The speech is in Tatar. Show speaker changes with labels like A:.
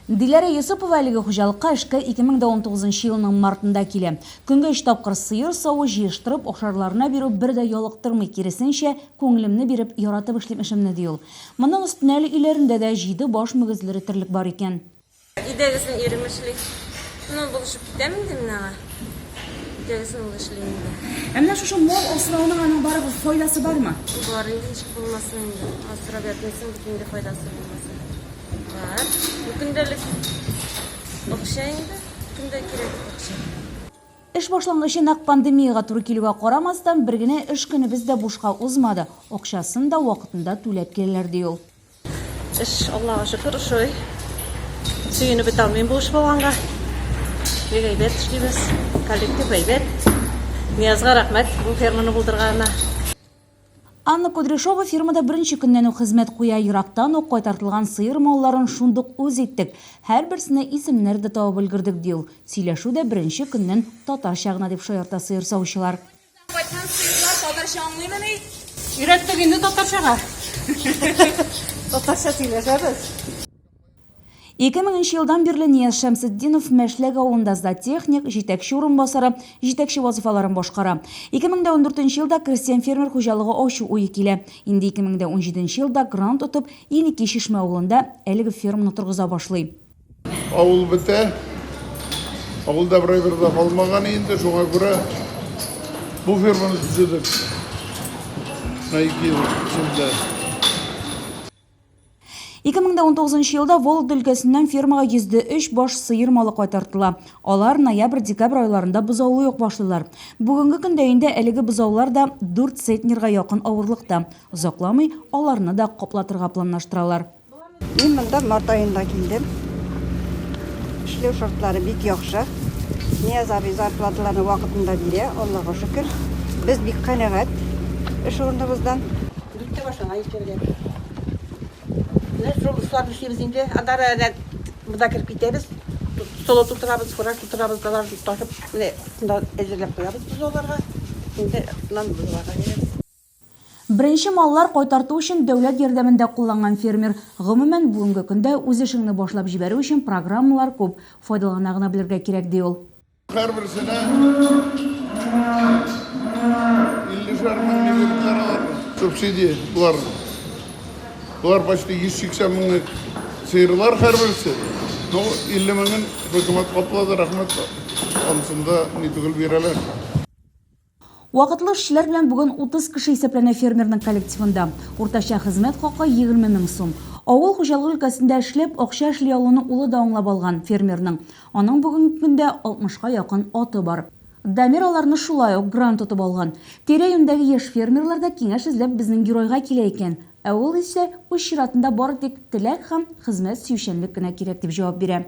A: Диләрә Юсупова әлеге хуҗалыкка эшкә 2019 елның мартында килә. Көнгә 3 тапкыр сыер савы җыештырып, охшарларына бирү бер дә ялыктырмый, киресенчә, күңелемне биреп, яратып эшлим эшемне ди ул. Моның өстенә әле өйләрендә дә 7 баш мөгезләре терлек бар икән.
B: Идегесен ирем эшли. Булышып китәмен ди менә. Идегесен ул эшлим инде.
A: Әмма шушы мал асрауның аның барыбер файдасы бармы?
B: Бар инде ничек булмасын инде. Асрап ятмыйсың, бөтенләй файдасы булмасын. Бар. Көндәлек акча инде. Көндә кирәк акча.
A: Эш башлангычы нәкъ пандемияга туры килүгә карамастан, бер генә эш көнебез дә бушка узмады. Акчасын да вакытында түләп киләләр ди ул.
C: Эш, Аллага шөкер, ошой. Сөйүнүп бит алмыйм бу эш булганга. Бик әйбәт эшлибез. Коллектив әйбәт. Ниязга рәхмәт бу ферманы булдырганына.
A: Анна Кудряшова фирмада беренче көннән үк хезмәт куя, ерактан ук кайтартылган сыер малларын шундук үз иттек. Һәрберсенә исемнәр дә табып өлгердек ди ул. Сөйләшү дә беренче көннән татарча гына дип шаярта сыер саучылар.
B: Кайткан сыерлар татарча аңлыймыни?
C: Өйрәттек инде татарчага. Татарча сөйләшәбез.
A: 2000 елдан бирле Нияз Шәмсетдинов Мәшләк авылында зоотехник, җитәкче урынбасары, җитәкче вазифаларын башкара. 2014 елда крестьян фермер хуҗалыгы ачу уе килә. Инде 2017 елда грант тотып, Еники Шишмә авылында әлеге ферманы торгыза башлый.
D: Авыл бетә. Авылда бер дә калмаган инде, шуңа күрә бу ферманы төзедек. Найки шунда.
A: 2019 елда Волга өлкәсеннән фермага 103 баш сыер малы кайтартыла. Алар ноябрь-декабрь айларында бозаулый ук башлыйлар. Бүгенге көндә инде әлеге бозаулар да 4 центнерга якын авырлыкта. Озакламый аларны да каплатырга планлаштыралар.
E: Мин монда март айында килдем. Эшләү шартлары бик яхшы. Нияз абый зарплаталарны вакытында бирә, Аллага шөкер. Без бик канәгать эш урыныбыздан.
C: Дүрттә башлана икәнгә. Менә шул эшләрне эшлибез инде. Андары монда кирип китәбез. Соло тутырабыз, фураж тутырабыз, калар ташып, менә монда әзерләп куябыз без аларга. Инде нан буларга кирәк.
A: Беренче маллар кайтарту өчен дәүләт ярдәмендә кулланган фермер гомумән бүгенге көндә үз эшеңне башлап җибәрү өчен программалар күп, файдалана гына белергә кирәк ди ул.
D: Һәрберсенә 50 мең каралар. Субсидия булар. Булар почти 180 мең сыерлар һәрберсе. Ну 50 меңен хөкүмәт каплады, рәхмәт. Анысында ни түгел бирәләр.
A: Вакытлы эшчеләр белән бүген 30 кеше исәпләнә фермерның коллективында. Уртача хезмәт хакы 20 мең сум. Авыл хуҗалыгы өлкәсендә эшләп, акча эшли алуны улы да аңлап алган фермерның. Аның бүгенге көндә 60ка якын аты бар. Дамир аларны шулай ук грант тотып алган. Тирә-юньдәге яшь фермерлар да киңәш эзләп безнең геройга килә икән. Ә ул исә үз чиратында бары тик теләк һәм хезмәт сөючәнлек кенә кирәк дип җавап бирә.